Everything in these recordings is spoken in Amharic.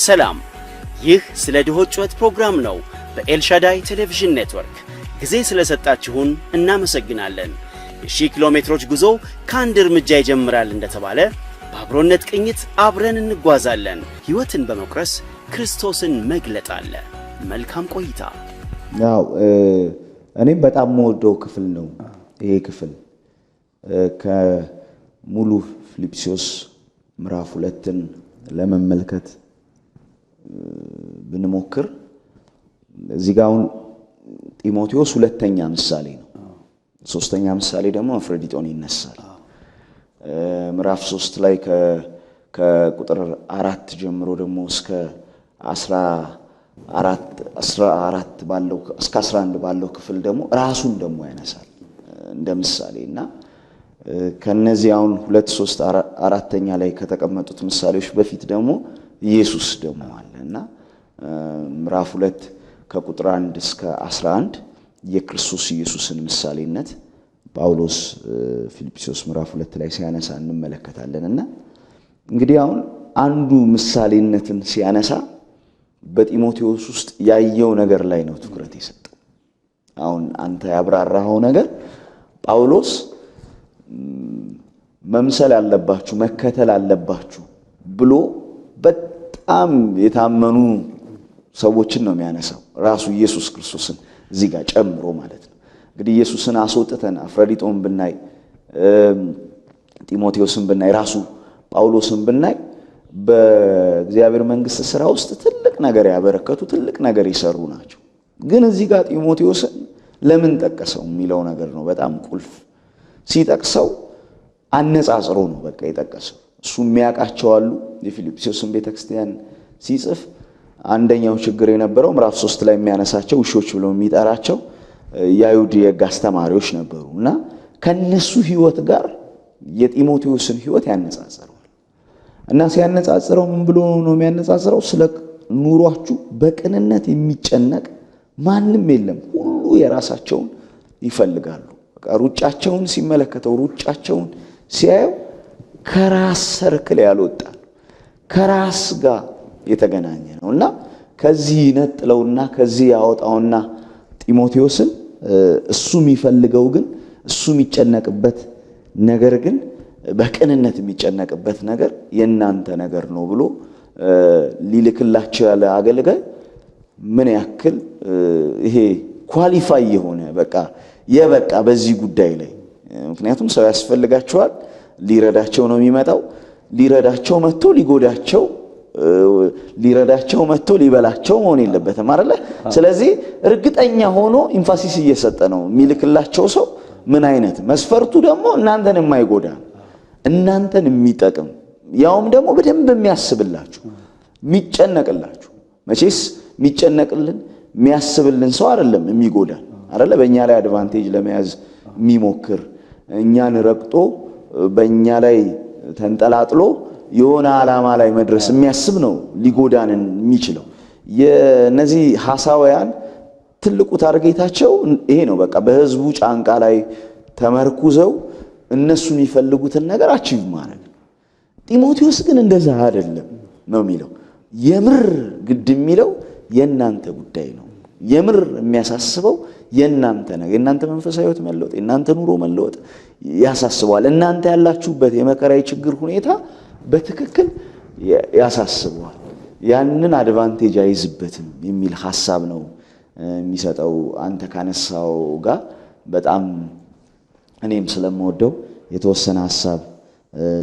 ሰላም፣ ይህ ስለ ድሆች ጩኸት ፕሮግራም ነው። በኤልሻዳይ ቴሌቪዥን ኔትወርክ ጊዜ ስለሰጣችሁን እናመሰግናለን። የ1000 ኪሎ ሜትሮች ጉዞ ከአንድ እርምጃ ይጀምራል እንደተባለ በአብሮነት ቅኝት አብረን እንጓዛለን። ሕይወትን በመቁረስ ክርስቶስን መግለጥ አለ። መልካም ቆይታ። ያው እኔም በጣም የምወደው ክፍል ነው ይሄ ክፍል። ከሙሉ ፊልጵስዩስ ምዕራፍ 2ን ለመመልከት ብንሞክር እዚህ ጋር አሁን ጢሞቴዎስ ሁለተኛ ምሳሌ ነው። ሶስተኛ ምሳሌ ደግሞ አፍሮዲጦን ይነሳል። ምዕራፍ 3 ላይ ከቁጥር 4 ጀምሮ ደግሞ እስከ 14 ባለው እስከ 11 ባለው ክፍል ደግሞ ራሱን ደግሞ ያነሳል እንደ ምሳሌና ከነዚህ አሁን 2 3 4ኛ ላይ ከተቀመጡት ምሳሌዎች በፊት ደግሞ ኢየሱስ ደግሞ አለና ምዕራፍ 2 ከቁጥር 1 እስከ 11 የክርስቶስ ኢየሱስን ምሳሌነት ጳውሎስ ፊልጵስዩስ ምዕራፍ 2 ላይ ሲያነሳ እንመለከታለንና እንግዲህ አሁን አንዱ ምሳሌነትን ሲያነሳ በጢሞቴዎስ ውስጥ ያየው ነገር ላይ ነው ትኩረት የሰጠው። አሁን አንተ ያብራራኸው ነገር ጳውሎስ መምሰል አለባችሁ መከተል አለባችሁ ብሎ በጣም የታመኑ ሰዎችን ነው የሚያነሳው፣ ራሱ ኢየሱስ ክርስቶስን እዚህ ጋር ጨምሮ ማለት ነው። እንግዲህ ኢየሱስን አስወጥተን አፍሮዲጦን ብናይ፣ ጢሞቴዎስን ብናይ፣ ራሱ ጳውሎስን ብናይ በእግዚአብሔር መንግስት ሥራ ውስጥ ትልቅ ነገር ያበረከቱ ትልቅ ነገር ይሰሩ ናቸው። ግን እዚህ ጋር ጢሞቴዎስን ለምን ጠቀሰው የሚለው ነገር ነው በጣም ቁልፍ። ሲጠቅሰው አነጻጽሮ ነው በቃ የጠቀሰው። እሱ የሚያውቃቸው አሉ። የፊልጵስዩስን ቤተክርስቲያን ሲጽፍ አንደኛው ችግር የነበረው ምዕራፍ 3 ላይ የሚያነሳቸው ውሾች ብሎ የሚጠራቸው የአይሁድ የሕግ አስተማሪዎች ነበሩና ከነሱ ህይወት ጋር የጢሞቴዎስን ህይወት ያነጻጽረዋል። እና ሲያነጻጽረው ምን ብሎ ነው የሚያነጻጽረው? ስለ ኑሯችሁ በቅንነት የሚጨነቅ ማንም የለም፣ ሁሉ የራሳቸውን ይፈልጋሉ። በቃ ሩጫቸውን ሲመለከተው ሩጫቸውን ሲያየው ከራስ ሰርክል ያልወጣ ከራስ ጋር የተገናኘ ነውና ከዚህ ነጥለውና ከዚህ ያወጣውና ጢሞቴዎስን እሱ የሚፈልገው ግን እሱ የሚጨነቅበት ነገር ግን በቅንነት የሚጨነቅበት ነገር የናንተ ነገር ነው ብሎ ሊልክላቸው ያለ አገልጋይ ምን ያክል ይሄ ኳሊፋይ የሆነ በቃ በዚህ ጉዳይ ላይ ምክንያቱም ሰው ያስፈልጋቸዋል፣ ሊረዳቸው ነው የሚመጣው። ሊረዳቸው መጥቶ ሊጎዳቸው፣ ሊረዳቸው መጥቶ ሊበላቸው መሆን የለበትም አይደለ? ስለዚህ እርግጠኛ ሆኖ ኢንፋሲስ እየሰጠ ነው የሚልክላቸው ሰው ምን አይነት መስፈርቱ ደግሞ እናንተን የማይጎዳ እናንተን የሚጠቅም ያውም ደግሞ በደንብ የሚያስብላችሁ የሚጨነቅላችሁ። መቼስ የሚጨነቅልን የሚያስብልን ሰው አይደለም የሚጎዳን አይደለ? በእኛ ላይ አድቫንቴጅ ለመያዝ የሚሞክር እኛን ረቅጦ በእኛ ላይ ተንጠላጥሎ የሆነ ዓላማ ላይ መድረስ የሚያስብ ነው ሊጎዳንን የሚችለው። የነዚህ ሐሳውያን ትልቁ ታርጌታቸው ይሄ ነው። በቃ በህዝቡ ጫንቃ ላይ ተመርኩዘው እነሱ የሚፈልጉትን ነገር አቺቭ ማድረግ። ጢሞቴዎስ ግን እንደዛ አይደለም ነው የሚለው። የምር ግድ የሚለው የናንተ ጉዳይ ነው። የምር የሚያሳስበው የናንተ ነገር፣ የናንተ መንፈሳዊ ህይወት መለወጥ፣ የናንተ ኑሮ መለወጥ ያሳስበዋል። እናንተ ያላችሁበት የመከራዊ ችግር ሁኔታ በትክክል ያሳስበዋል። ያንን አድቫንቴጅ አይዝበትም የሚል ሐሳብ ነው የሚሰጠው። አንተ ካነሳው ጋር በጣም እኔም ስለምወደው የተወሰነ ሐሳብ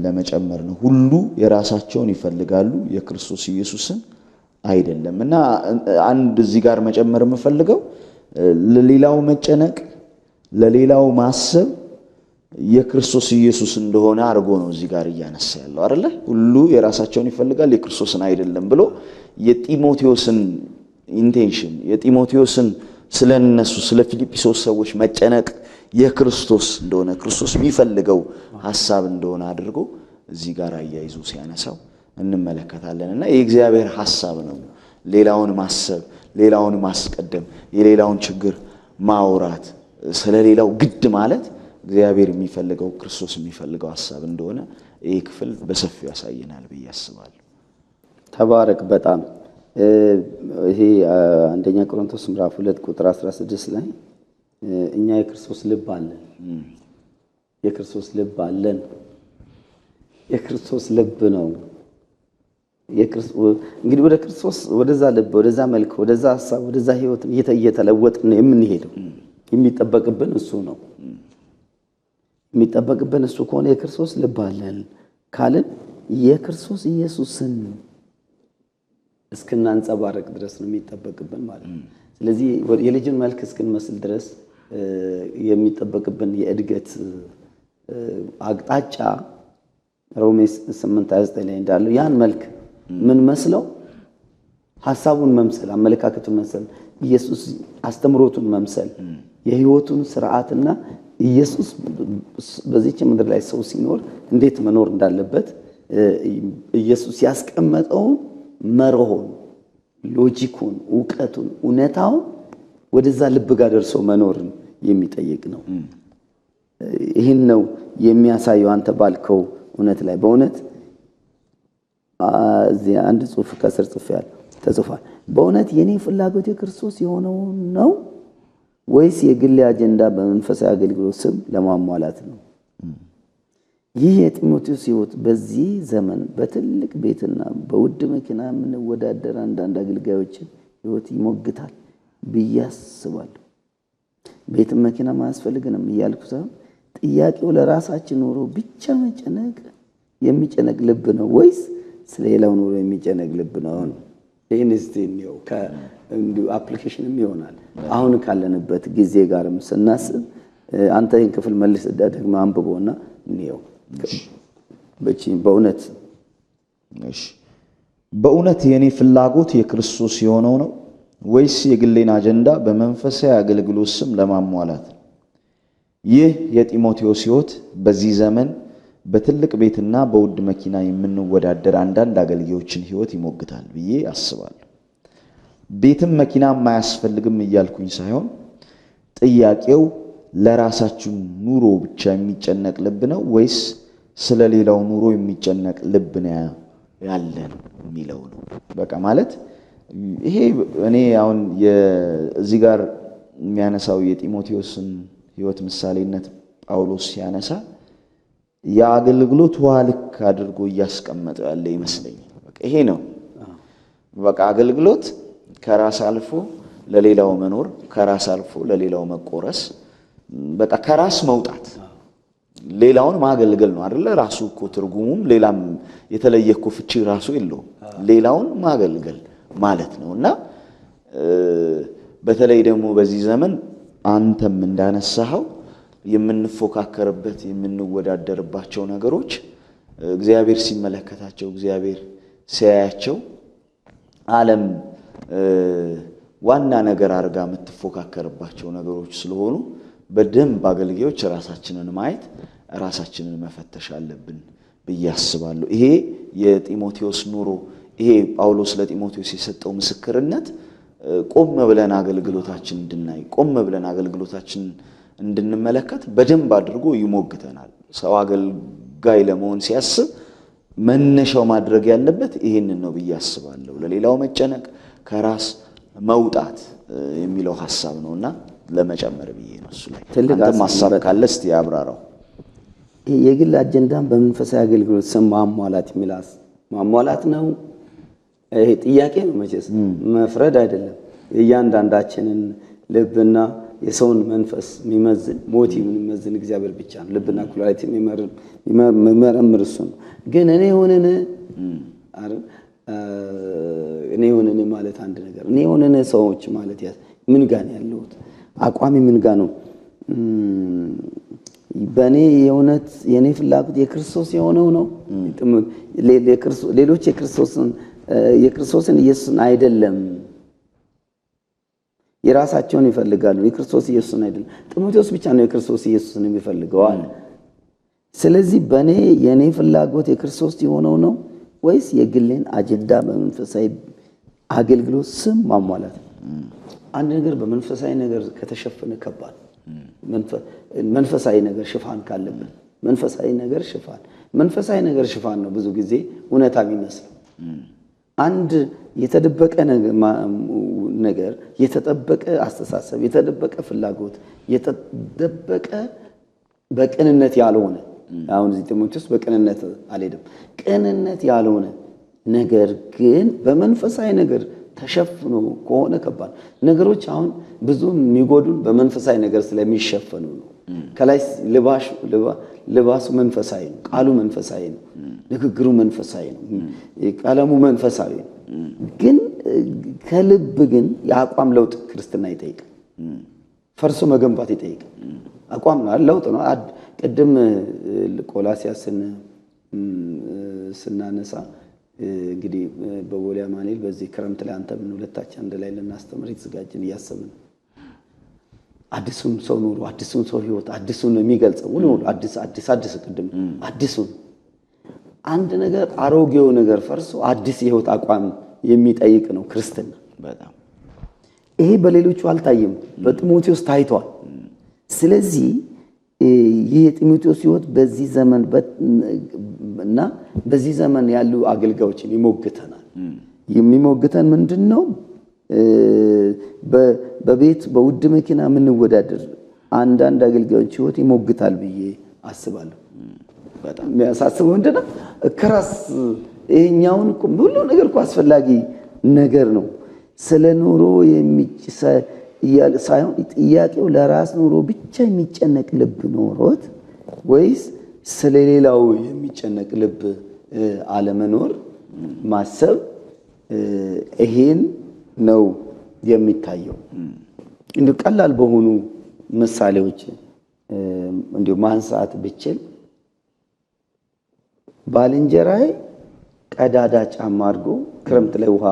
ለመጨመር ነው። ሁሉ የራሳቸውን ይፈልጋሉ የክርስቶስ ኢየሱስን አይደለም። እና አንድ እዚህ ጋር መጨመር የምፈልገው ለሌላው መጨነቅ ለሌላው ማሰብ የክርስቶስ ኢየሱስ እንደሆነ አድርጎ ነው እዚህ ጋር እያነሳ ያለው አይደለ? ሁሉ የራሳቸውን ይፈልጋል የክርስቶስን አይደለም ብሎ የጢሞቴዎስን ኢንቴንሽን የጢሞቴዎስን ስለነሱ ስለ ፊልጵስዩስ ሰዎች መጨነቅ የክርስቶስ እንደሆነ ክርስቶስ የሚፈልገው ሐሳብ እንደሆነ አድርጎ እዚህ ጋር አያይዞ ሲያነሳው እንመለከታለንና የእግዚአብሔር ሐሳብ ነው ሌላውን ማሰብ፣ ሌላውን ማስቀደም፣ የሌላውን ችግር ማውራት፣ ስለሌላው ግድ ማለት እግዚአብሔር የሚፈልገው ክርስቶስ የሚፈልገው ሐሳብ እንደሆነ ይህ ክፍል በሰፊው ያሳየናል ብዬ አስባለሁ። ተባረክ በጣም ይሄ አንደኛ ቆሮንቶስ ምዕራፍ 2 ቁጥር 16 ላይ እኛ የክርስቶስ ልብ አለን የክርስቶስ ልብ አለን የክርስቶስ ልብ ነው እንግዲህ ወደ ክርስቶስ ወደዛ ልብ ወደዛ መልክ ወደዛ ሐሳብ ወደዛ ህይወት እየተለወጥን የምንሄደው የሚጠበቅብን እሱ ነው የሚጠበቅብን እሱ ከሆነ የክርስቶስ ልብ አለን ካልን የክርስቶስ ኢየሱስን እስክናንጸባረቅ ድረስ ነው የሚጠበቅብን ማለት ነው ስለዚህ የልጅን መልክ እስክንመስል ድረስ የሚጠበቅብን የእድገት አቅጣጫ ሮሜ 8:29 ላይ እንዳለው ያን መልክ ምን መስለው ሐሳቡን መምሰል አመለካከቱን መምሰል ኢየሱስ አስተምሮቱን መምሰል የህይወቱን ስርዓትና ኢየሱስ በዚህች ምድር ላይ ሰው ሲኖር እንዴት መኖር እንዳለበት ኢየሱስ ያስቀመጠውን መርሆን ሎጂኩን ዕውቀቱን እውነታውን ወደዛ ልብ ጋር ደርሶ መኖርን የሚጠይቅ ነው ይሄን ነው የሚያሳየው አንተ ባልከው እውነት ላይ በእውነት እዚህ አንድ ጽሑፍ ከስር ተጽፏል በእውነት የኔ ፍላጎት የክርስቶስ የሆነው ነው ወይስ የግል አጀንዳ በመንፈሳዊ አገልግሎት ስም ለማሟላት ነው ይህ የጢሞቴዎስ ሕይወት በዚህ ዘመን በትልቅ ቤትና በውድ መኪና የምንወዳደር አንዳንድ አገልጋዮችን ሕይወት ይሞግታል ብያስባለሁ ቤትም መኪና ማያስፈልግንም እያልኩ ሳይሆን ጥያቄው ለራሳችን ኑሮ ብቻ መጨነቅ የሚጨነቅ ልብ ነው ወይስ ስለሌላው ኑሮ የሚጨነቅ ልብ ነው ኢንስቲኒዮ ከእንዱ አፕሊኬሽንም ይሆናል አሁን ካለንበት ጊዜ ጋርም ስናስብ አንተ ይህን ክፍል መልስ ደግሞ አንብቦና ነው በእውነት እሺ በእውነት የኔ ፍላጎት የክርስቶስ የሆነው ነው ወይስ የግሌን አጀንዳ በመንፈሳዊ አገልግሎት ስም ለማሟላት ነው ይህ የጢሞቴዎስ ሕይወት በዚህ ዘመን በትልቅ ቤትና በውድ መኪና የምንወዳደር አንዳንድ አገልጋዮችን ሕይወት ይሞግታል ብዬ አስባለሁ ቤትም መኪና ማያስፈልግም እያልኩኝ ሳይሆን ጥያቄው ለራሳችሁ ኑሮ ብቻ የሚጨነቅ ልብ ነው ወይስ ስለሌላው ኑሮ የሚጨነቅ ልብ ነው ያለን የሚለው ነው በቃ ማለት ይሄ እኔ አሁን እዚህ ጋር የሚያነሳው የጢሞቴዎስን ሕይወት ምሳሌነት ጳውሎስ ሲያነሳ የአገልግሎት ዋልክ አድርጎ እያስቀመጠው ያለ ይመስለኛል በቃ ይሄ ነው በቃ አገልግሎት ከራስ አልፎ ለሌላው መኖር ከራስ አልፎ ለሌላው መቆረስ በቃ ከራስ መውጣት ሌላውን ማገልገል ነው አይደለ ራሱ እኮ ትርጉሙም ሌላም የተለየ እኮ ፍቺ ራሱ የለው ሌላውን ማገልገል ማለት ነውና በተለይ ደግሞ በዚህ ዘመን አንተም እንዳነሳኸው የምንፎካከርበት የምንወዳደርባቸው ነገሮች እግዚአብሔር ሲመለከታቸው እግዚአብሔር ሲያያቸው ዓለም ዋና ነገር አርጋ የምትፎካከርባቸው ነገሮች ስለሆኑ በደንብ አገልጋዮች ራሳችንን ማየት ራሳችንን መፈተሽ አለብን ብያስባለሁ ይሄ የጢሞቴዎስ ኑሮ ይሄ ጳውሎስ ለጢሞቴዎስ የሰጠው ምስክርነት ቆም ብለን አገልግሎታችን እንድናይ ቆም ብለን አገልግሎታችን እንድንመለከት በደንብ አድርጎ ይሞግተናል ሰው አገልጋይ ለመሆን ሲያስብ መነሻው ማድረግ ያለበት ይሄንን ነው ብያስባለሁ ለሌላው መጨነቅ ከራስ መውጣት የሚለው ሐሳብ ነውና ለመጨመር ብዬ ነው እሱ ላይ አንተም ሐሳብ ካለ እስቲ ያብራራው የግል አጀንዳን በመንፈሳዊ አገልግሎት ስም ማሟላት የሚላስ ማሟላት ነው ይሄ ጥያቄ ነው መቼስ መፍረድ አይደለም እያንዳንዳችንን ልብና የሰውን መንፈስ የሚመዝን ሞቲቭን የሚመዝን እግዚአብሔር ብቻ ነው ልብና ኩላሊት የሚመረምር እሱ ነው ግን እኔ ሆነን ማለት አንድ ነገር እኔ ሆነን ሰዎች ማለት ምን ጋር ያለው አቋሚ ምን ጋር ነው በኔ የእውነት የኔ ፍላጎት የክርስቶስ የሆነው ነው ሌሎች የክርስቶስን ኢየሱስን አይደለም የራሳቸውን ይፈልጋሉ የክርስቶስ ኢየሱስን አይደለም ጢሞቴዎስ ብቻ ነው የክርስቶስ ኢየሱስን የሚፈልገው አለ ስለዚህ በኔ የኔ ፍላጎት የክርስቶስ የሆነው ነው ወይስ የግሌን አጀንዳ በመንፈሳዊ አገልግሎት ስም ማሟላት አንድ ነገር በመንፈሳዊ ነገር ከተሸፈነ ከባድ መንፈሳዊ ነገር ሽፋን ካለበት መንፈሳዊ ነገር ሽፋን ነው ብዙ ጊዜ እውነታ የሚመስለው አንድ የተደበቀ ነገር የተጠበቀ አስተሳሰብ የተደበቀ ፍላጎት የተደበቀ በቅንነት ያልሆነ አሁን እዚህ ጢሞቴዎስ በቅንነት አልሄድም ቅንነት ያልሆነ ነገር ግን በመንፈሳዊ ነገር ተሸፍኖ ከሆነ ከባድ ነገሮች አሁን ብዙ የሚጎዱን በመንፈሳዊ ነገር ስለሚሸፈኑ ነው። ከላይ ልባሱ መንፈሳዊ ነው፣ ቃሉ መንፈሳዊ ነው፣ ንግግሩ መንፈሳዊ ነው፣ ቀለሙ መንፈሳዊ ነው። ግን ከልብ ግን የአቋም ለውጥ ክርስትና ይጠይቃል። ፈርሶ መገንባት ይጠይቃል። አቋም ነው ለውጥ ነው። ቅድም ቆላስይስን ስናነሳ እንግዲህ በቦሌ አማኑኤል በዚህ ክረምት ላይ አንተ ምን ሁለታችን አንድ ላይ ልናስተምር የተዘጋጀን እያሰብን አዲሱን ሰው ኑሮ አዲሱን ሰው ህይወት አዲሱን የሚገልጸው ሁሉ አዲስ ቅድም አዲሱን አንድ ነገር አሮጌው ነገር ፈርሶ አዲስ የህይወት አቋም የሚጠይቅ ነው ክርስትና። በጣም ይሄ በሌሎቹ አልታየም፣ በጢሞቴዎስ ታይቷል። ስለዚህ ይሄ የጢሞቴዎስ ህይወት በዚህ ዘመን እና በዚህ ዘመን ያሉ አገልጋዮችን ይሞግተናል። የሚሞግተን ምንድነው? በቤት በውድ መኪና የምንወዳደር አንዳንድ አገልጋዮች ህይወት ይሞግታል ብዬ አስባለሁ። በጣም የሚያሳስበው ምንድነው? ከራስ ይሄኛውን ሁሉ ነገር እኮ አስፈላጊ ነገር ነው። ስለ ኑሮ ሳይሆን ጥያቄው ለራስ ኑሮ ብቻ የሚጨነቅ ልብ ኖሮት ወይስ ስለሌላው የሚጨነቅ ልብ አለመኖር ማሰብ ይሄን ነው የሚታየው። እንደ ቀላል በሆኑ ምሳሌዎች እንደ ማንሳት ብችል ባልንጀራዬ ቀዳዳ ጫማ አድርጎ ክረምት ላይ ውሃ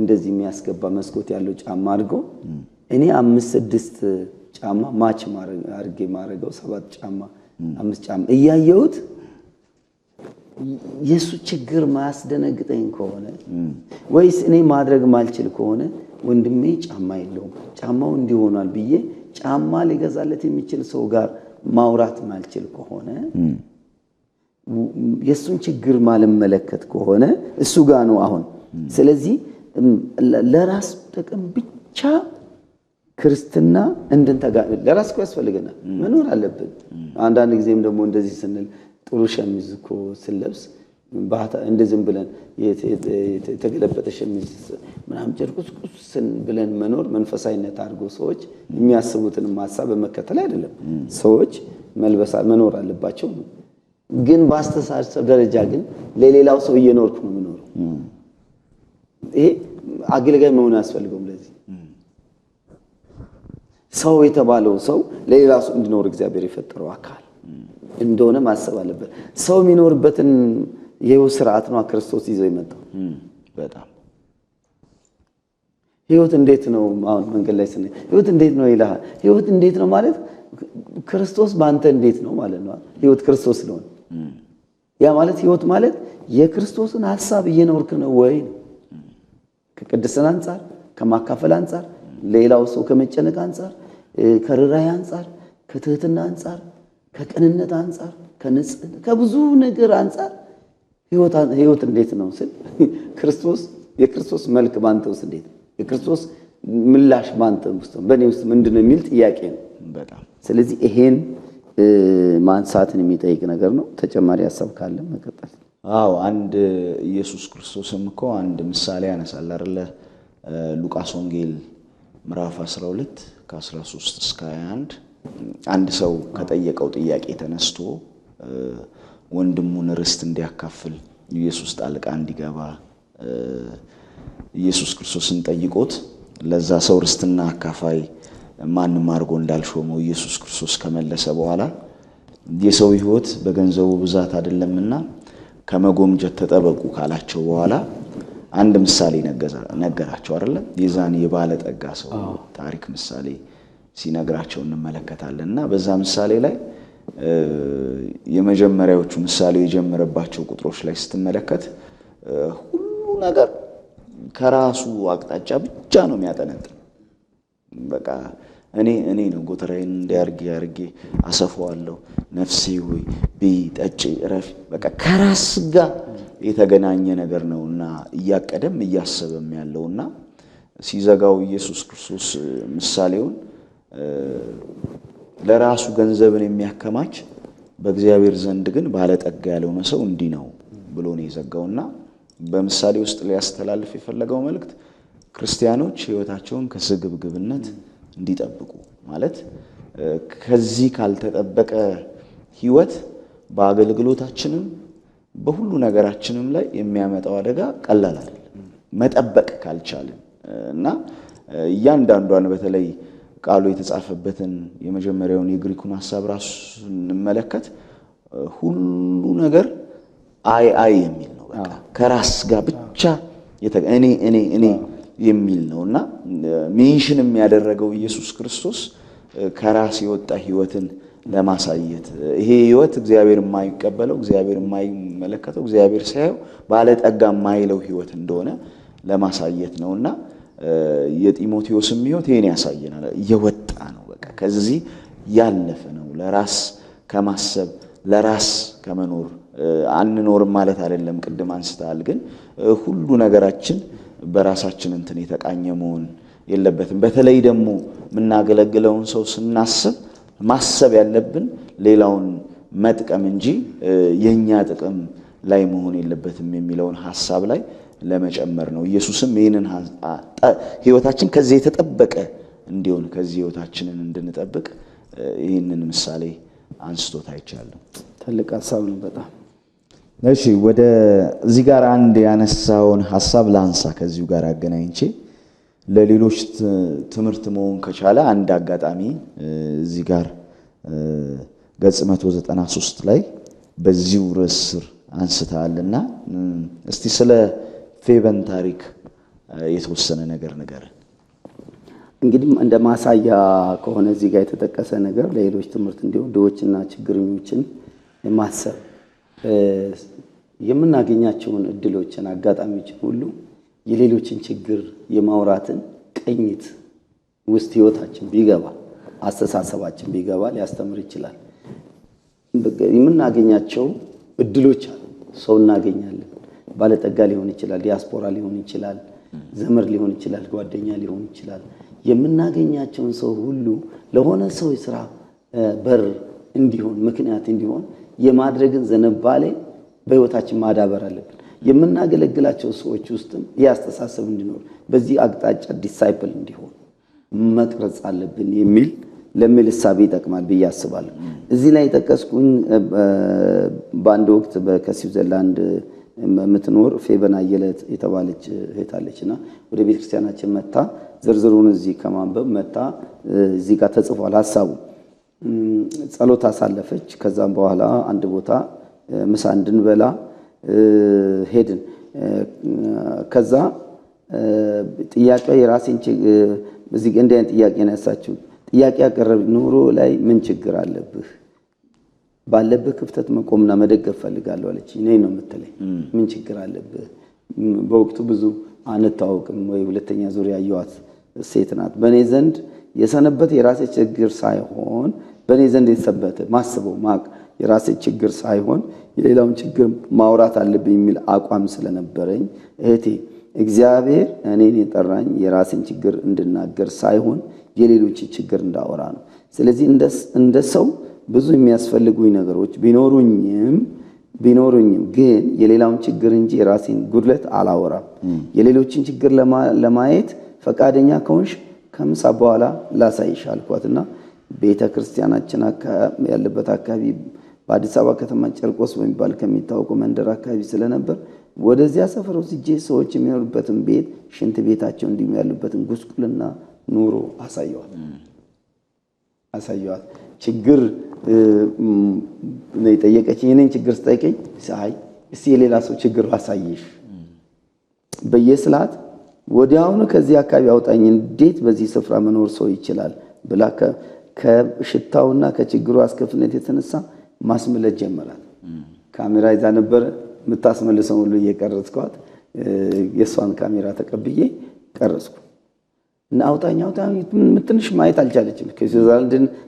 እንደዚህ የሚያስገባ መስኮት ያለው ጫማ አድርጎ እኔ 5-6 ጫማ ማች አድርጌ ማረገው 7 ጫማ 5 ጫማ እያየሁት የሱ ችግር ማያስደነግጠኝ ከሆነ ወይስ እኔ ማድረግ ማልችል ከሆነ ወንድሜ ጫማ የለውም ጫማው እንዲሆናል ብዬ ጫማ ሊገዛለት የሚችል ሰው ጋር ማውራት ማልችል ከሆነ የሱን ችግር ማለመለከት ከሆነ እሱ ጋር ነው አሁን። ስለዚህ ለራስ ጥቅም ብቻ ክርስትና ለራስ እኮ ያስፈልገናል፣ መኖር አለብን። አንዳንድ ጊዜም ደግሞ እንደዚህ ስንል ጥሩ ሸሚዝ እኮ ስለብስ እንደዚህ ብለን የተገለበጠ ሸሚዝ ምናምን ጨርቁስ ብለን መኖር መንፈሳዊነት አድርጎ ሰዎች የሚያስቡትን ሐሳብ በመከተል አይደለም። ሰዎች መኖር አለባቸው። ግን በአስተሳሰብ ደረጃ ግን ለሌላው ሰው እየኖርኩ ነው የምኖረው። ይሄ አገልጋይ መሆን ያስፈልገውም። ለዚህ ሰው የተባለው ሰው ለሌላው ሰው እንዲኖር እግዚአብሔር የፈጠረው አካል እንደሆነ ማሰብ አለበት። ሰው የሚኖርበትን የህይወት ስርዓት ነው ክርስቶስ ይዞ የመጣው። በጣም ህይወት እንዴት ነው? አሁን መንገድ ላይ ስንል ህይወት እንዴት ነው ይላል። ህይወት እንዴት ነው ማለት ክርስቶስ ባንተ እንዴት ነው ማለት ነው። ህይወት ክርስቶስ ነው። ያ ማለት ህይወት ማለት የክርስቶስን ሐሳብ እየኖርክ ነው ወይ? ከቅድስና አንፃር፣ ከማካፈል አንፃር፣ ሌላው ሰው ከመጨነቅ አንፃር፣ ከርህራሄ አንፃር፣ ከትህትና አንፃር፣ ከቅንነት አንፃር፣ ከንጽህና ከብዙ ነገር አንፃር ህይወት እንዴት ነው ስል የክርስቶስ መልክ ባንተ ውስጥ እንዴት ነው? የክርስቶስ ምላሽ ባንተ ውስጥ በእኔ ውስጥ ምንድነው የሚል ጥያቄ ነው። በጣም ስለዚህ ይሄን ማንሳትን የሚጠይቅ ነገር ነው። ተጨማሪ ሐሳብ ካለ መቀጠል። አንድ ኢየሱስ ክርስቶስም እኮ አንድ ምሳሌ ያነሳል አይደለ? ሉቃስ ወንጌል ምዕራፍ 12 ከ13 እስከ 21 አንድ ሰው ከጠየቀው ጥያቄ ተነስቶ ወንድሙን ርስት እንዲያካፍል ኢየሱስ ጣልቃ እንዲገባ ኢየሱስ ክርስቶስን ጠይቆት ለዛ ሰው ርስትና አካፋይ ማንም አድርጎ እንዳልሾመው ኢየሱስ ክርስቶስ ከመለሰ በኋላ የሰው ሕይወት በገንዘቡ ብዛት አይደለምና ከመጎምጀት ተጠበቁ ካላቸው በኋላ አንድ ምሳሌ ነገራቸው አይደለ? የዛን የባለጠጋ ሰው ታሪክ ምሳሌ ሲነግራቸው እንመለከታለንና በዛ ምሳሌ ላይ የመጀመሪያዎቹ ምሳሌ የጀመረባቸው ቁጥሮች ላይ ስትመለከት ሁሉ ነገር ከራሱ አቅጣጫ ብቻ ነው የሚያጠነጥን። በቃ እኔ ነው ጎተራዬን እንዲያርጌ አሰፋዋለሁ። ነፍሴ ሆይ ብይ ጠጪ እረፊ። በቃ ከራስ ጋር የተገናኘ ነገር ነውና እያቀደም እያሰበም ያለውና ሲዘጋው ኢየሱስ ክርስቶስ ምሳሌውን ለራሱ ገንዘብን የሚያከማች በእግዚአብሔር ዘንድ ግን ባለጠጋ ያልሆነ ሰው እንዲህ ነው ብሎ ነው የዘጋውና በምሳሌ ውስጥ ሊያስተላልፍ የፈለገው መልእክት ክርስቲያኖች ሕይወታቸውን ከስግብግብነት እንዲጠብቁ ማለት ከዚህ ካልተጠበቀ ሕይወት በአገልግሎታችንም በሁሉ ነገራችንም ላይ የሚያመጣው አደጋ ቀላል አይደለም መጠበቅ ካልቻልን እና እያንዳንዷን በተለይ ቃሉ የተጻፈበትን የመጀመሪያውን የግሪኩን ሐሳብ ራሱ እንመለከት ሁሉ ነገር አይ የሚል ነው። በቃ ከራስ ጋር ብቻ እኔ የሚል ነውና ሜንሽን የሚያደረገው ኢየሱስ ክርስቶስ ከራስ የወጣ ሕይወትን ለማሳየት ይሄ ሕይወት እግዚአብሔር የማይቀበለው እግዚአብሔር የማይመለከተው እግዚአብሔር ሳይው ባለጠጋ የማይለው ሕይወት እንደሆነ ለማሳየት ነውና የጢሞቴዎስም ሕይወት ይሄን ያሳየናል። እየወጣ ነው በቃ ከዚህ ያለፈ ነው። ለራስ ከማሰብ ለራስ ከመኖር አንኖርም ማለት አይደለም። ቅድም አንስተሃል። ግን ሁሉ ነገራችን በራሳችን እንትን የተቃኘ መሆን የለበትም። በተለይ ደግሞ የምናገለግለውን ሰው ስናስብ ማሰብ ያለብን ሌላውን መጥቀም እንጂ የኛ ጥቅም ላይ መሆን የለበትም የሚለውን ሐሳብ ላይ ለመጨመር ነው። ኢየሱስም ይሄንን ሕይወታችን ከዚህ የተጠበቀ እንዲሆን ከዚህ ሕይወታችንን እንድንጠብቅ ይሄንን ምሳሌ አንስቶት አይቻለሁ። ትልቅ ሐሳብ ነው በጣም። እሺ ወደ እዚህ ጋር አንድ ያነሳውን ሐሳብ ላንሳ ከዚሁ ጋር አገናኝቼ ለሌሎች ትምህርት መሆን ከቻለ አንድ አጋጣሚ እዚህ ጋር ገጽ 193 ላይ በዚሁ ርዕስ ስር አንስተሃልና እስቲ ስለ ፌበን ታሪክ የተወሰነ ነገር ንገረን። እንግዲህ እንደ ማሳያ ከሆነ እዚህ ጋር የተጠቀሰ ነገር ለሌሎች ትምህርት እንዲሆን ድሆችና ችግረኞችን ማሰብ የምናገኛቸውን እድሎችን አጋጣሚዎችን ሁሉ የሌሎችን ችግር የማውራትን ቅኝት ውስጥ ሕይወታችን ቢገባ አስተሳሰባችን ቢገባ ሊያስተምር ይችላል። የምናገኛቸው እድሎች አሉ። ሰው እናገኛለን። ባለጠጋ ሊሆን ይችላል፣ ዲያስፖራ ሊሆን ይችላል፣ ዘመድ ሊሆን ይችላል፣ ጓደኛ ሊሆን ይችላል። የምናገኛቸውን ሰው ሁሉ ለሆነ ሰው የሥራ በር እንዲሆን ምክንያት እንዲሆን የማድረግን ዝንባሌ በሕይወታችን ማዳበር አለብን። የምናገለግላቸው ሰዎች ውስጥም ያስተሳሰብ እንዲኖር በዚህ አቅጣጫ ዲሳይፕል እንዲሆን መቅረጽ አለብን የሚል ለሚል እሳቤ ይጠቅማል ብዬ አስባለሁ። እዚህ ላይ የጠቀስኩኝ በአንድ ወቅት በስዊዘርላንድ የምትኖር ፌበን አየለ የተባለች እህት አለችና ወደ ቤተክርስቲያናችን መጣ። ዝርዝሩን እዚህ ከማንበብ መጣ። እዚህ ጋር ተጽፏል ሐሳቡ። ጸሎት አሳለፈች። ከዛም በኋላ አንድ ቦታ ምሳ እንድንበላ ሄድን። ከዛ ጥያቄው የራሴን እዚህ እንደ አይነት ጥያቄ ነው ያሳችው። ጥያቄ ያቀረብ ኑሮ ላይ ምን ችግር አለብህ? ባለብህ ክፍተት መቆምና መደገፍ ፈልጋለሁ አለች። እኔ ነው የምትለኝ ምን ችግር አለብህ? በወቅቱ ብዙ አንታወቅም ወይ ሁለተኛ ዙሪያ ያየዋት ሴት ናት። በእኔ ዘንድ የሰነበት የራሴ ችግር ሳይሆን በእኔ ዘንድ የተሰበተ ማስበው ማቅ የራሴ ችግር ሳይሆን የሌላውን ችግር ማውራት አለብኝ የሚል አቋም ስለነበረኝ እህቴ እግዚአብሔር እኔን የጠራኝ የራሴን ችግር እንድናገር ሳይሆን የሌሎችን ችግር እንዳወራ ነው። ስለዚህ እንደ ሰው ብዙ የሚያስፈልጉኝ ነገሮች ቢኖሩኝም ግን የሌላውን ችግር እንጂ የራሴን ጉድለት አላወራም። የሌሎችን ችግር ለማየት ፈቃደኛ ከሆንሽ ከምሳ በኋላ ላሳይሽ አልኳትና ቤተክርስቲያናችን ያለበት አካባቢ በአዲስ አበባ ከተማ ጨርቆስ በሚባል ከሚታወቀው መንደር አካባቢ ስለነበር ወደዚያ ሰፈር ወስጄ ሰዎች የሚኖሩበትን ቤት ሽንት ቤታቸው እንዲሁ ያሉበትን ጉስቁልና ኑሮ አሳየዋት። ችግር ነው የጠየቀችኝ። እኔን ችግር ስጠይቀኝ ሳይ እስቲ የሌላ ሰው ችግር አሳየሽ በየስላት ወዲያውኑ ከዚህ አካባቢ አውጣኝ፣ እንዴት በዚህ ስፍራ መኖር ሰው ይችላል ብላ ከሽታውና ከችግሩ አስከፊነት የተነሳ ማስመለጥ ጀመራት። ካሜራ ይዛ ነበር የምታስመልሰው ሁሉ እየቀረጽኳት የሷን ካሜራ ተቀብዬ ቀረጽኩ እና አውጣኝ ምትንሽ ማየት አልቻለችም።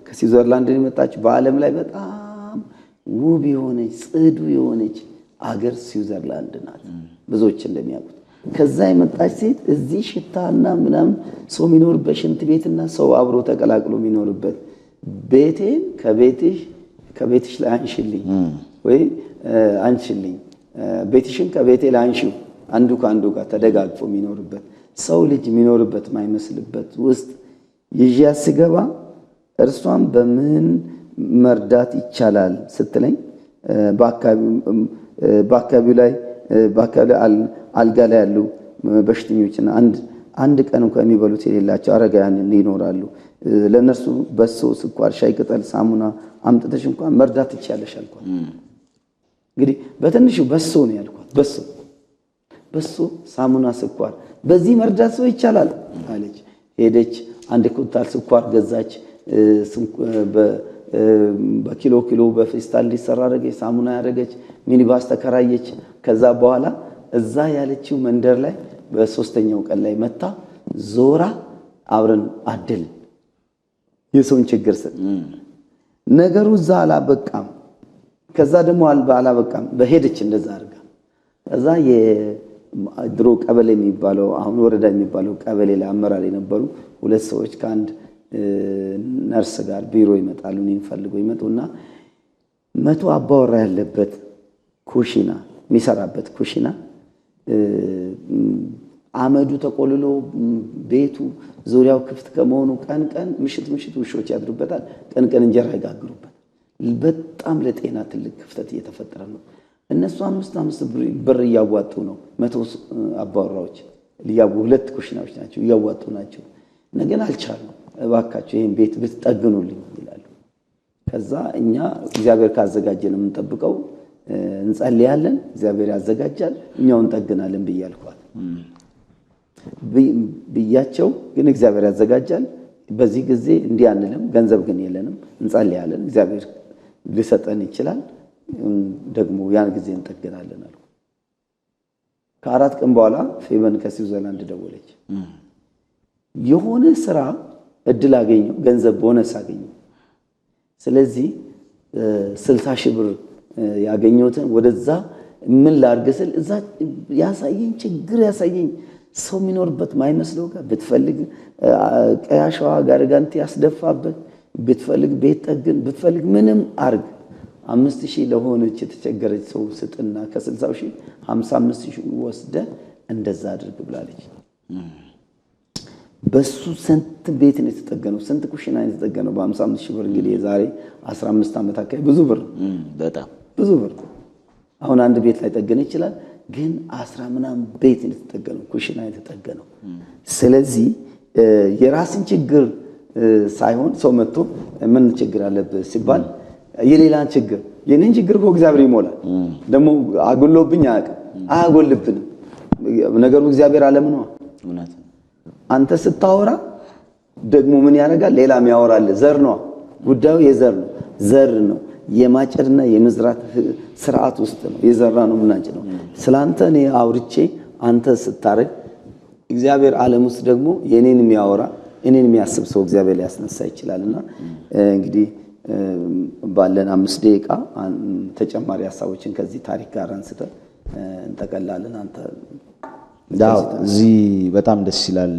ከስዊዘርላንድ የመጣች በዓለም ላይ በጣም ውብ የሆነች ጽዱ የሆነች አገር ስዊዘርላንድ ናት ብዙዎች እንደሚያውቁት። ከዛ የመጣች ሴት እዚህ ሽታና ምናምን ሰው የሚኖርበት ሽንት ቤትና ሰው አብሮ ተቀላቅሎ የሚኖርበት ቤቴን ከቤትሽ ላይ አንሽልኝ ወይ አንሽልኝ፣ ቤትሽን ከቤቴ ላይ አንሺው፣ አንዱ ከአንዱ ጋር ተደጋግፎ የሚኖርበት ሰው ልጅ የሚኖርበት ማይመስልበት ውስጥ ይዣት ስገባ እርሷም በምን መርዳት ይቻላል ስትለኝ በአካባቢው ላይ አልጋ ላይ ያሉ በሽተኞችና አንድ ቀን እንኳን የሚበሉት የሌላቸው አረጋውያን ይኖራሉ። ለነሱ በሶ፣ ስኳር፣ ሻይ ቅጠል፣ ሳሙና አምጥተሽ እንኳን መርዳት ትችያለሽ አልኳት። እንግዲህ በትንሹ በሶ ነው ያልኳት። በሶ፣ ሳሙና፣ ስኳር በዚህ መርዳት ሰው ይቻላል አለች። ሄደች፣ አንድ ኩንታል ስኳር ገዛች። በኪሎ በፌስታል እንዲሰራ አደረገች። ሳሙና ያደረገች፣ ሚኒባስ ተከራየች። ከዛ በኋላ እዛ ያለችው መንደር ላይ በሶስተኛው ቀን ላይ መታ ዞራ አብረን አደልን የሰውን ችግር ነገሩ እዛ አላበቃም። ከዛ ደግሞ አላበቃም በሄደች እንደዛ አድርጋ ከዛ የድሮ ቀበሌ የሚባለው አሁን ወረዳ የሚባለው ቀበሌ ላይ አመራር የነበሩ ሁለት ሰዎች ከአንድ ነርስ ጋር ቢሮ ይመጣሉ። እኔን ፈልገው ይመጡና 100 አባወራ ያለበት ኩሽና የሚሰራበት ኩሽና አመዱ ተቆልሎ ቤቱ ዙሪያው ክፍት ከመሆኑ ቀን ምሽት ውሾች ያድሩበታል፣ ቀን እንጀራ ይጋግሩበታል። በጣም ለጤና ትልቅ ክፍተት እየተፈጠረ ነው። እነሱ 5 ብር እያዋጡ ነው። 100 አባወራዎች ሁለት ኩሽናዎች ናቸው እያዋጡ ናቸው። ነገን አልቻሉም። እባካችሁ ይሄን ቤት ብትጠግኑልኝ ይላሉ። ከዛ እኛ እግዚአብሔር ካዘጋጀን የምንጠብቀው እንጸልያለን፣ እግዚአብሔር ያዘጋጃል፣ እኛው እንጠግናለን ብያልኳት ብያቸው፣ ግን እግዚአብሔር ያዘጋጃል። በዚህ ጊዜ እንዲህ አንልም፣ ገንዘብ ግን የለንም፣ እንጸልያለን፣ እግዚአብሔር ሊሰጠን ይችላል፣ ደግሞ ያን ጊዜ እንጠግናለን አሉ። ከ4 ቀን በኋላ ፌበን ከስዊዘርላንድ ደወለች። የሆነ ስራ እድል አገኘው፣ ገንዘብ ቦነስ አገኘው። ስለዚህ 60,000 ብር ያገኘሁትን ወደዛ ምን ላድርግ ስል እዛ ያሳየኝ ችግር ያሳየኝ ሰው የሚኖርበት ማይመስለው ጋር ብትፈልግ ቀያሻዋ ጋርጋንቲ ያስደፋበት ብትፈልግ ቤት ጠግን ብትፈልግ ምንም አርግ 5,000 ለሆነች የተቸገረች ሰው ስጥና ከ60,000 55,000 ወስደ እንደዛ አድርግ ብላለች። በሱ ስንት ቤት ነው የተጠገነው? ስንት ኩሽና ነው የተጠገነው? በ55,000 ብር እንግዲህ የዛሬ 15 ዓመት አካባቢ ብዙ ብር፣ በጣም ብዙ ብር። አሁን አንድ ቤት ላይ ጠገነ ይችላል፣ ግን 10 ምናምን ቤት ነው የተጠገነው፣ ኩሽና የተጠገነው። ስለዚህ የራስን ችግር ሳይሆን ሰው መጥቶ ምን ችግር አለበት ሲባል የሌላን ችግር የኔን ችግር እኮ እግዚአብሔር ይሞላል። ደግሞ አጎሎብኝ አያጎልብንም። ነገሩ እግዚአብሔር ዓለም ነው። እውነት አንተ ስታወራ ደግሞ ምን ያደርጋል? ሌላም ያወራል። ዘር ነው ጉዳዩ፣ የዘር ነው። ዘር ነው የማጨድና የመዝራት ስርዓት ውስጥ ነው። የዘራ ነው ምናጭ ነው። ስላንተ እኔ አውርቼ አንተ ስታረግ እግዚአብሔር ዓለም ውስጥ ደግሞ የኔን የሚያወራ እኔን የሚያስብ ሰው እግዚአብሔር ሊያስነሳ ይችላልና እንግዲህ ባለን 5 ደቂቃ ተጨማሪ ሐሳቦችን ከዚህ ታሪክ ጋር አንስተን እንጠቀላለን። አንተ ዳው እዚህ በጣም ደስ ይላል።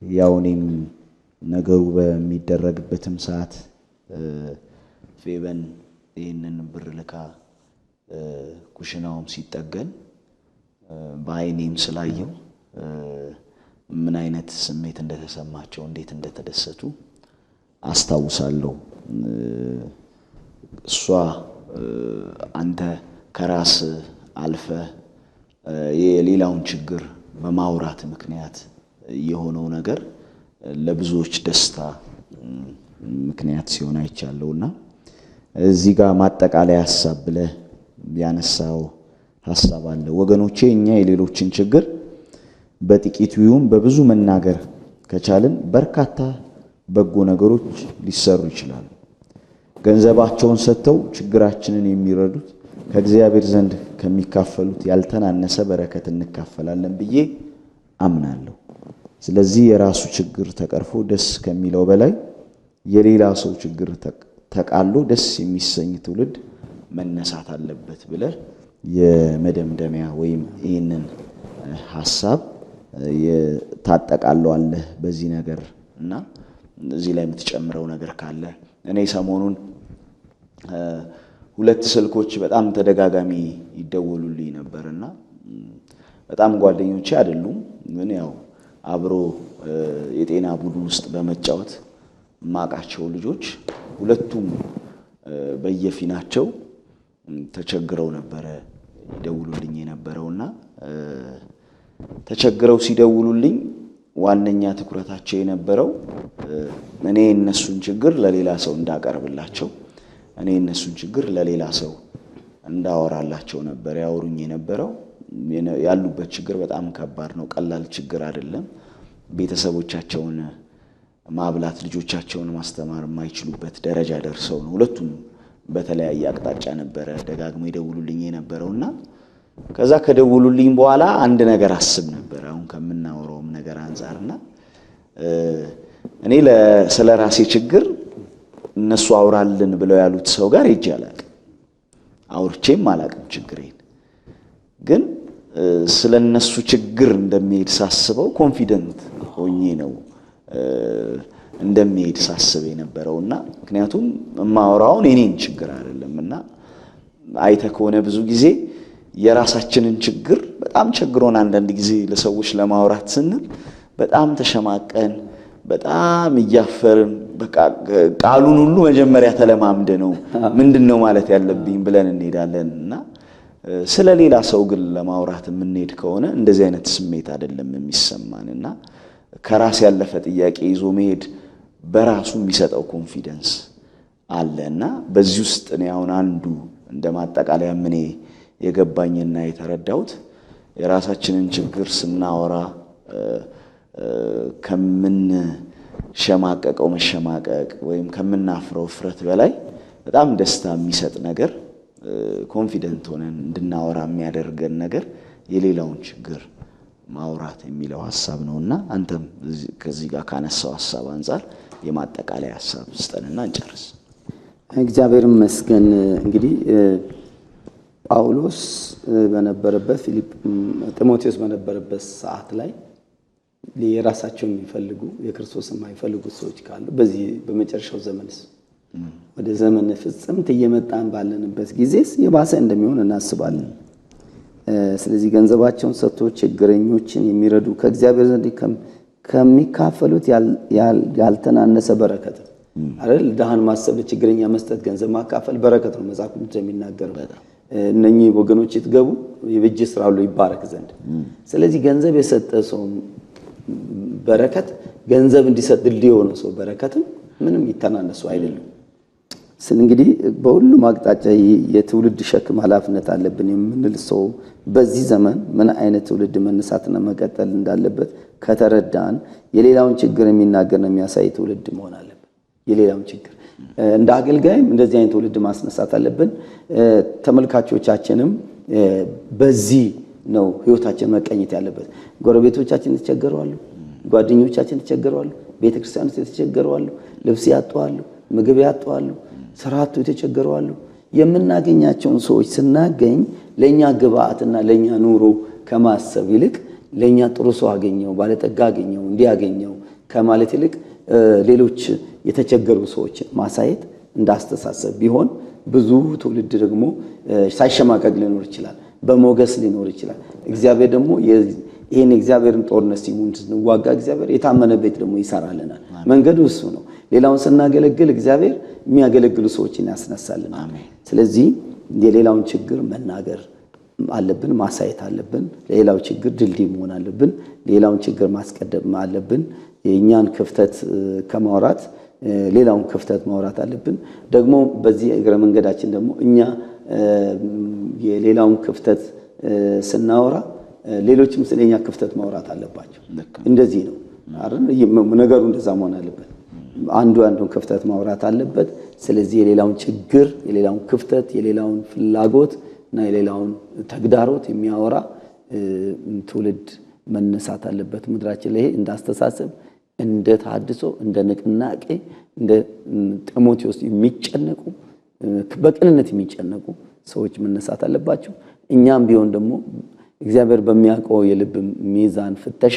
ያው እኔም ነገሩ በሚደረግበትም ሰዓት ፌበን ይህንን ብር ልካ ኩሽናውም ሲጠገን በአይኔም ስላየው ምን አይነት ስሜት እንደተሰማቸው እንዴት እንደተደሰቱ አስታውሳለሁ። እሷ አንተ ከራስ አልፈ የሌላውን ችግር በማውራት ምክንያት የሆነው ነገር ለብዙዎች ደስታ ምክንያት ሲሆን አይቻለውና እዚህ ጋር ማጠቃለያ ሐሳብ ብለህ ያነሳው ሐሳብ አለ። ወገኖቼ እኛ የሌሎችን ችግር በጥቂቱ ይሁን በብዙ መናገር ከቻልን በርካታ በጎ ነገሮች ሊሰሩ ይችላሉ። ገንዘባቸውን ሰጥተው ችግራችንን የሚረዱት ከእግዚአብሔር ዘንድ ከሚካፈሉት ያልተናነሰ በረከት እንካፈላለን ብዬ አምናለሁ። ስለዚህ የራሱ ችግር ተቀርፎ ደስ ከሚለው በላይ የሌላ ሰው ችግር ተቃሎ ደስ የሚሰኝ ትውልድ መነሳት አለበት ብለህ የመደምደሚያ ወይም ይህንን ሐሳብ ታጠቃለዋለህ በዚህ ነገር እና እዚህ ላይ የምትጨምረው ነገር ካለ? እኔ ሰሞኑን 2 ስልኮች በጣም ተደጋጋሚ ይደወሉልኝ ነበርና በጣም ጓደኞቼ አይደሉም፣ ግን ያው አብሮ የጤና ቡድን ውስጥ በመጫወት ማቃቸው ልጆች ሁለቱም በየፊናቸው ተቸግረው ነበረ ይደውሉልኝ የነበረውና ተቸግረው ሲደውሉልኝ ዋነኛ ትኩረታቸው የነበረው እኔ እነሱን ችግር ለሌላ ሰው እንዳቀርብላቸው፣ እኔ እነሱን ችግር ለሌላ ሰው እንዳወራላቸው ነበር ያወሩኝ የነበረው። ያሉበት ችግር በጣም ከባድ ነው፣ ቀላል ችግር አይደለም። ቤተሰቦቻቸውን ማብላት፣ ልጆቻቸውን ማስተማር የማይችሉበት ደረጃ ደርሰው ነው። ሁለቱም በተለያየ አቅጣጫ ነበረ ደጋግሞ ይደውሉልኝ የነበረውና ከዛ ከደውሉልኝ በኋላ አንድ ነገር አስብ ነበር አሁን ከምናወራውም ነገር አንፃርና እኔ ስለ ራሴ ችግር እነሱ አውራልን ብለው ያሉት ሰው ጋር ሄጄ አላቅም፣ አውርቼም አላቅም ችግሬን። ግን ስለ እነሱ ችግር እንደሚሄድ ሳስበው ኮንፊደንት ሆኜ ነው እንደሚሄድ ሳስብ የነበረውና ምክንያቱም የማወራውን የኔን ችግር አይደለምና አይተ ከሆነ ብዙ ጊዜ የራሳችንን ችግር በጣም ቸግሮን አንዳንድ ጊዜ ለሰዎች ለማውራት ስንል በጣም ተሸማቀን በጣም እያፈርን በቃ ቃሉን ሁሉ መጀመሪያ ተለማምደ ነው ምንድነው ማለት ያለብኝ ብለን እንሄዳለንና ስለሌላ ሰው ግን ለማውራት የምንሄድ ከሆነ እንደዚህ አይነት ስሜት አይደለም የሚሰማንና ከራስ ያለፈ ጥያቄ ይዞ መሄድ በራሱ የሚሰጠው ኮንፊደንስ አለና በዚህ ውስጥ ነው አሁን አንዱ እንደማጠቃለያ ምን የገባኝና የተረዳሁት የራሳችንን ችግር ስናወራ ከምን ሸማቀቀው መሸማቀቅ ወይም ከምናፍረው ፍረት በላይ በጣም ደስታ የሚሰጥ ነገር ኮንፊደንት ሆነን እንድናወራ የሚያደርገን ነገር የሌላውን ችግር ማውራት የሚለው ሐሳብ ነውና አንተም ከዚህ ጋር ካነሳው ሐሳብ አንፃር የማጠቃለያ ሐሳብ ስጠንና እንጨርስ። እግዚአብሔር ይመስገን። እንግዲህ ጳውሎስ በነበረበት ጢሞቴዎስ በነበረበት ሰዓት ላይ የራሳቸው የሚፈልጉ የክርስቶስን የማይፈልጉ ሰዎች ካሉ በዚህ በመጨረሻው ዘመንስ ወደ ዘመን ፍጽምት እየመጣን ባለንበት ጊዜስ የባሰ እንደሚሆን እናስባለን። ስለዚህ ገንዘባቸውን ሰጥቶ ችግረኞችን የሚረዱ ከእግዚአብሔር ዘንድ ከሚካፈሉት ያልተናነሰ በረከት አይደል? ድሃን ማሰብ፣ ችግረኛ መስጠት፣ ገንዘብ ማካፈል በረከት ነው መጽሐፍ ቅዱስ የሚናገረው። እነኚህ ወገኖች ይትገቡ የበጅ ስራ ሁሉ ይባረክ ዘንድ። ስለዚህ ገንዘብ የሰጠ ሰው በረከት ገንዘብ እንዲሰጥ ድልድይ የሆነ ሰው በረከትም ምንም ይተናነሱ አይደለም። እንግዲህ በሁሉም አቅጣጫ የትውልድ ሸክም ኃላፊነት አለብን የምንል ሰው በዚህ ዘመን ምን አይነት ትውልድ መነሳትና መቀጠል እንዳለበት ከተረዳን የሌላውን ችግር የሚናገርና የሚያሳይ ትውልድ መሆን አለበት። የሌላውን ችግር እንደ አገልጋይም እንደዚህ አይነት ትውልድ ማስነሳት አለብን። ተመልካቾቻችንም በዚህ ነው ህይወታችን መቀኘት ያለበት። ጎረቤቶቻችን ተቸገረዋል፣ ጓደኞቻችን ተቸገረዋል፣ ቤተክርስቲያኖች ተቸገረዋል፣ ልብስ ያጣዋል፣ ምግብ ያጣዋል፣ ስራቱ ተቸገረዋል። የምናገኛቸውን ሰዎች ስናገኝ ለኛ ግብአትና ለኛ ኑሮ ከማሰብ ይልቅ ለኛ ጥሩ ሰው አገኘው ባለጠጋ አገኘው እንዲያገኘው ከማለት ይልቅ ሌሎች የተቸገሩ ሰዎች ማሳየት እንዳስተሳሰብ ቢሆን ብዙ ትውልድ ደግሞ ሳይሸማቀቅ ሊኖር ይችላል፣ በሞገስ ሊኖር ይችላል። እግዚአብሔር ደግሞ ይሄን እግዚአብሔርን ጦርነት ሲዋጋ እግዚአብሔር የታመነ ቤት ደግሞ ይሰራልናል። መንገዱ እሱ ነው። ሌላውን ስናገለግል እግዚአብሔር የሚያገለግሉ ሰዎችን ያስነሳልና ስለዚህ የሌላውን ችግር መናገር አለብን፣ ማሳየት አለብን። ለሌላው ችግር ድልድይ መሆን አለብን። ሌላውን ችግር ማስቀደም አለብን። የኛን ክፍተት ከማውራት ሌላውን ክፍተት ማውራት አለብን። ደግሞ በዚህ እግረ መንገዳችን ደግሞ እኛ የሌላውን ክፍተት ስናወራ ሌሎችም ስለኛ ክፍተት ማውራት አለባቸው። እንደዚህ ነው አይደል? ነገሩ እንደዛ መሆን አለበት። አንዱን ክፍተት ማውራት አለበት። ስለዚህ የሌላውን ችግር፣ የሌላውን ክፍተት፣ የሌላውን ፍላጎት እና የሌላውን ተግዳሮት የሚያወራ ትውልድ መነሳት አለበት ምድራችን ላይ እንዳስተሳሰብ እንደ ተሐድሶ እንደ ንቅናቄ እንደ ጢሞቴዎስ የሚጨነቁ በቅንነት የሚጨነቁ ሰዎች መነሳት አለባቸው እኛም ቢሆን ደግሞ እግዚአብሔር በሚያውቀው የልብ ሚዛን ፍተሻ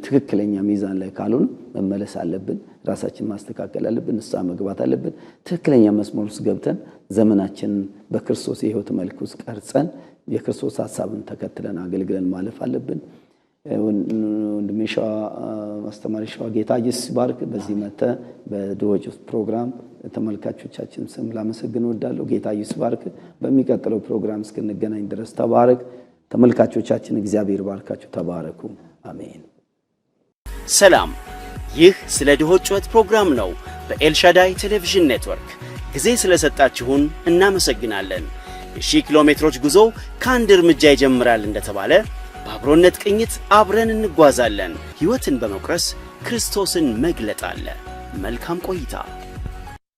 ትክክለኛ ሚዛን ላይ ካሉን መመለስ አለብን ራሳችን ማስተካከል አለብን ንስሐ መግባት አለብን ትክክለኛ መስመር ውስጥ ገብተን ዘመናችን በክርስቶስ የሕይወት መልክ ውስጥ ቀርጸን የክርስቶስ ሐሳብን ተከትለን አገልግለን ማለፍ አለብን ወንድሜ ሸዋ አስተማሪ ሸዋ ጌታ ኢየሱስ ይባርክ በዚህ መተ በድሆች ፕሮግራም ተመልካቾቻችን ስም ላመሰግን ወዳለሁ ጌታ ኢየሱስ ይባርክ በሚቀጥለው ፕሮግራም እስክንገናኝ ድረስ ተባረክ ተመልካቾቻችን እግዚአብሔር ባርካችሁ ተባረኩ አሜን ሰላም ይህ ስለ ድሆች ጩኸት ፕሮግራም ነው በኤልሻዳይ ቴሌቪዥን ኔትወርክ ጊዜ ስለሰጣችሁን እናመሰግናለን የ1000 ኪሎ ሜትሮች ጉዞ ከአንድ እርምጃ ይጀምራል እንደተባለ በአብሮነት ቅኝት አብረን እንጓዛለን ሕይወትን በመቁረስ ክርስቶስን መግለጥ አለ መልካም ቆይታ